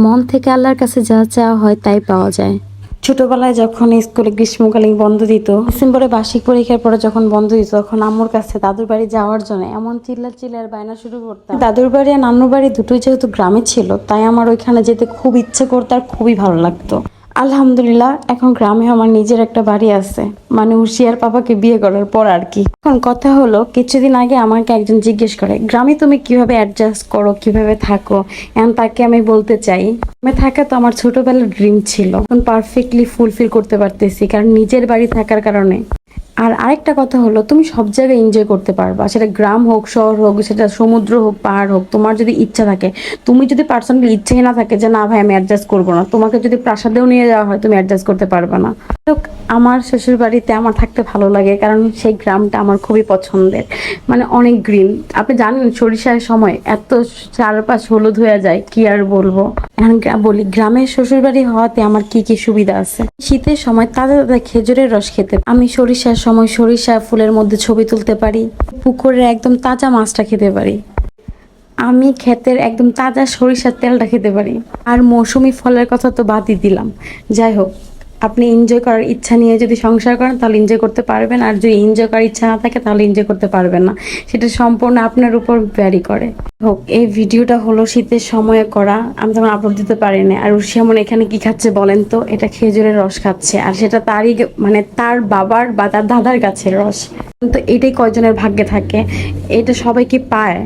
মন থেকে আল্লাহর কাছে যা চাওয়া হয় তাই পাওয়া যায়। ছোটবেলায় যখন স্কুলে গ্রীষ্মকালীন বন্ধ দিত, ডিসেম্বরে বার্ষিক পরীক্ষার পরে যখন বন্ধ দিত, তখন আম্মুর কাছে দাদুর বাড়ি যাওয়ার জন্য এমন চিল্লার বায়না শুরু করতাম। দাদুর বাড়ি আর নানুর বাড়ি দুটোই যেহেতু গ্রামে ছিল, তাই আমার ওইখানে যেতে খুব ইচ্ছে করতো আর খুবই ভালো লাগতো। আলহামদুলিল্লাহ, এখন গ্রামে আমার নিজের একটা বাড়ি আছে, মানে উশিয়ার পাপাকে বিয়ে করার পর আর কি। এখন কথা হলো, কিছুদিন আগে আমাকে একজন জিজ্ঞেস করে, গ্রামে তুমি কিভাবে অ্যাডজাস্ট করো, কিভাবে থাকো। এখন তাকে আমি বলতে চাই, গ্রামে থাকা তো আমার ছোটবেলার ড্রিম ছিল, এখন পারফেক্টলি ফুলফিল করতে পারতেছি, কারণ নিজের বাড়ি থাকার কারণে। আর আরেকটা কথা হলো, তুমি সব জায়গায় এনজয় করতে পারবা, সেটা গ্রাম হোক, শহর হোক, সেটা সমুদ্র হোক, পাহাড় হোক। তোমার যদি ইচ্ছা থাকে, তুমি যদি পার্সোনালি ইচ্ছাই না থাকে যে না ভাই আমি অ্যাডজাস্ট করবো না, তোমাকে যদি প্রাসাদেও নিয়ে যাওয়া হয় তুমি অ্যাডজাস্ট করতে পারবে না। তো আমার শ্বশুর বাড়িতে আমার থাকতে ভালো লাগে, কারণ সেই গ্রামটা আমার খুবই পছন্দের। মানে অনেক গ্রিন, আপনি জানেন সরিষার সময় এত চারপাশ হলুদ হয়ে যায়, কি আর বলবো। এখন বলি, গ্রামের শ্বশুর বাড়ি হওয়াতে আমার কি কি সুবিধা আছে। শীতের সময় তাজা তাজা খেজুরের রস খেতে, আমি সরিষার সময় সরিষা ফুলের মধ্যে ছবি তুলতে পারি, পুকুরের একদম তাজা মাছটা খেতে পারি, আমি ক্ষেতের একদম তাজা সরিষার তেলটা খেতে পারি। আর মৌসুমি ফলের কথা তো বাদই দিলাম। যাই হোক, আপনি এনজয় করার ইচ্ছা নিয়ে যদি সংসার করেন তাহলে এনজয় করতে পারবেন, আর যদি এনজয় করার ইচ্ছা না থাকে তাহলে এনজয় করতে পারবেন না। সেটা সম্পূর্ণ আপনার উপর ভ্যারি করে। হোক, এই ভিডিওটা হলো শীতের সময়ে করা, আমি তখন আপলোড দিতে পারিনি। আর উশিয়ামন এখানে কি খাচ্ছে বলেন তো? এটা খেজুরের রস খাচ্ছে, আর সেটা তারই মানে তার বাবার বা তার দাদার গাছের রস। তো এটাই কয়জনের ভাগ্যে থাকে, এটা সবাই কি পায়?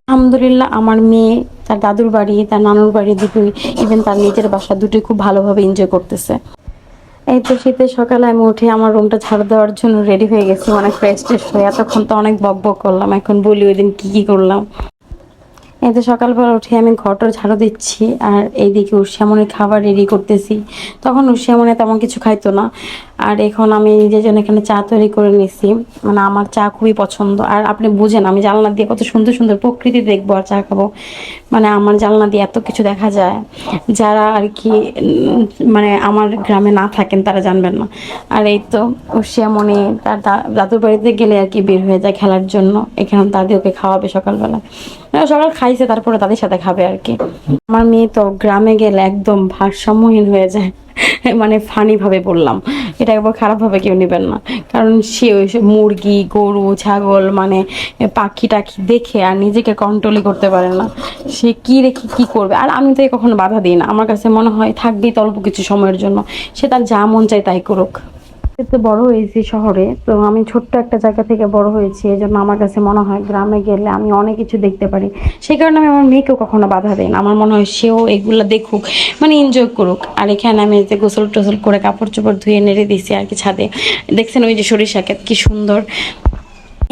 আলহামদুলিল্লাহ, আমার মেয়ে তার দাদুর বাড়ি, তার নানুর বাড়ি দুটোই, ইভেন তার নিজের বাসা দুটোই খুব ভালোভাবে এনজয় করতেছে। এই তো শীতের সকালে আমি উঠে আমার রুমটা ঝাড়ু দেওয়ার জন্য রেডি হয়ে গেছি, অনেক ফ্রেশ ট্রেশ হয়ে। এতক্ষণ তো অনেক বক বক করলাম, এখন বলি ওই দিন কি কি করলাম। এই তো সকালবেলা উঠে আমি ঘরটা ঝাড়ু দিচ্ছি, আর এইদিকে উশিয়ামনের খাবার রেডি করতেছি। তখন উশিয়ামনে তেমন কিছু খাইতো না, আর এখন আমি নিজের জন্য এখানে চা তৈরি করে নিছি। মানে আমার চা খুবই পছন্দ, আর আপনি বুঝেন আমি জানলা দিয়ে কত সুন্দর সুন্দর প্রকৃতি দেখবো আর চা খাবো। মানে আমার জানলা দিয়ে এত কিছু দেখা যায়, যারা আর কি মানে আমার গ্রামে না থাকেন তারা জানবেন না। আর এই তো উশিয়ামনি তার দাদুর বাড়িতে গেলে আর কি বের হয়ে যায় খেলার জন্য, এখানে দাদি ওকে খাওয়াবে সকালবেলা। সকাল খাইছে, তারপরে তাদের সাথে খাবে আর কি। আমার মেয়ে তো গ্রামে গেলে একদম ভারসাম্যহীন হয়ে যায়। মানে ফানি ভাবে বললাম, এটা একবার খারাপ ভাবে কেউ নেবেন না, কারণ সে ওই মুরগি, গরু, ছাগল, মানে পাখি টাখি দেখে আর নিজেকে কন্ট্রোলই করতে পারে না। সে কি রেখে কি করবে, আর আমি তো কখনো বাধা দিই না। আমার কাছে মনে হয় থাকবেই তো অল্প কিছু সময়ের জন্য, সে তার যা মন চায় তাই করুক। তো বড় হয়েছি শহরে, তো আমি ছোট্ট একটা জায়গা থেকে বড় হয়েছি, এই জন্য আমার কাছে মনে হয় গ্রামে গেলে আমি অনেক কিছু দেখতে পারি। সেই কারণে আমি আমার মেয়েকেও কখনো বাধা দিই না, আমার মনে হয় সেও এগুলো দেখুক, মানে এনজয় করুক। আর এখানে আমি যে গোসল টোসল করে কাপড় চোপড় ধুয়ে নেড়ে দিছি আর কি ছাদে। দেখছেন ওই যে সরিষা ক্ষেত কি সুন্দর।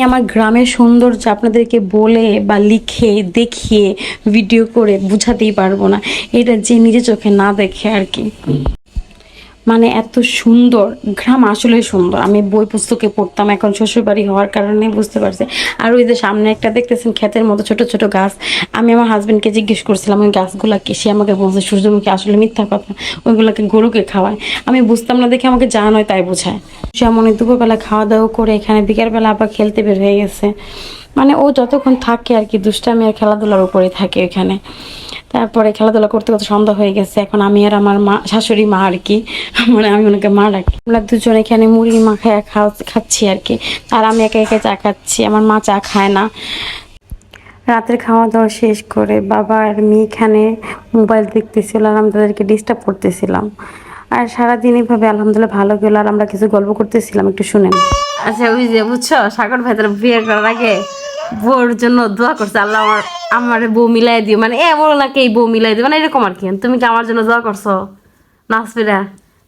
আমার গ্রামের সৌন্দর্য আপনাদেরকে বলে বা লিখে দেখিয়ে ভিডিও করে বুঝাতেই পারবো না, এটা যে নিজে চোখে না দেখে আর কি। মানে এত সুন্দর গ্রাম, আসলে সুন্দর। আমি বই পুস্তকে পড়তাম, এখন শ্বশুরবাড়ি হওয়ার কারণে বুঝতে পারছি। আর ওই যে সামনে একটা দেখতেছেন ক্ষেতের মতো ছোট ছোট গাছ, আমি আমার হাজবেন্ডকে জিজ্ঞেস করছিলাম ওই গাছগুলা কি, সে আমাকে বলছে সূর্যমুখী। আসলে মিথ্যা কথা, ওইগুলোকে গরুকে খাওয়ায়। আমি বুঝতাম না দেখে আমাকে যা নয় তাই বোঝায়। সে এমন দুপুরবেলা খাওয়া দাওয়া করে এখানে বিকেলবেলা আবার খেলতে বের হয়ে গেছে। মানে ও যতক্ষণ থাকে আর কি দুষ্টামি আর খেলাধুলার উপরে থাকে এখানে। তারপরে খেলাধুলা করতে করতে সন্ধ্যা হয়ে গেছে, এখন আমি আর আমার মা, শাশুড়ি মা আর কি, মানে আমি ওনাকে মা ডাকি, আমরা দুজন এখানে মুড়ি মাখায় খাচ্ছি আর কি। আর আমি একা একা চা খাচ্ছি, আমার মা চা খায় না। রাতের খাওয়া দাওয়া শেষ করে বাবা আর মেয়ে এখানে মোবাইল দেখতেছিল, আর আমি তাদেরকে ডিস্টার্ব করতেছিলাম। আর সারাদিন এইভাবে আলহামদুলিল্লাহ ভালো গেল, আর আমরা কিছু গল্প করতেছিলাম, একটু শুনেন। আচ্ছা, ওই যে বুঝছো, সাগর ভাই তারা বিয়ে করার আগে বউর জন্য দোয়া করছে, আল্লাহ আমার বউ মিলাই দিও, মানে এ বলো না কে বউ মিলাই দিও, মানে এরকম আর কি। তুমি কি আমার জন্য দোয়া করছো? নাসফিরা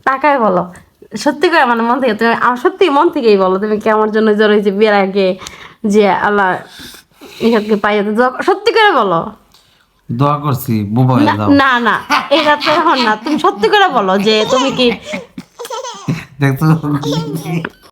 টাকায় বলো, সত্যি করে মানে মন থেকে, তুমি আমার সত্যি মন থেকেই বলো, তুমি কি আমার জন্য জ্বর হয়েছে বিয়ের আগে যে আল্লাহ ইহাদকে পাইয়ে দোয়া সত্যি করে বলো। দোয়া করছি বুবা হয়ে যাও। না না, এটা তো এখন না, তুমি সত্যি করে বলো যে তুমি কি দেখছো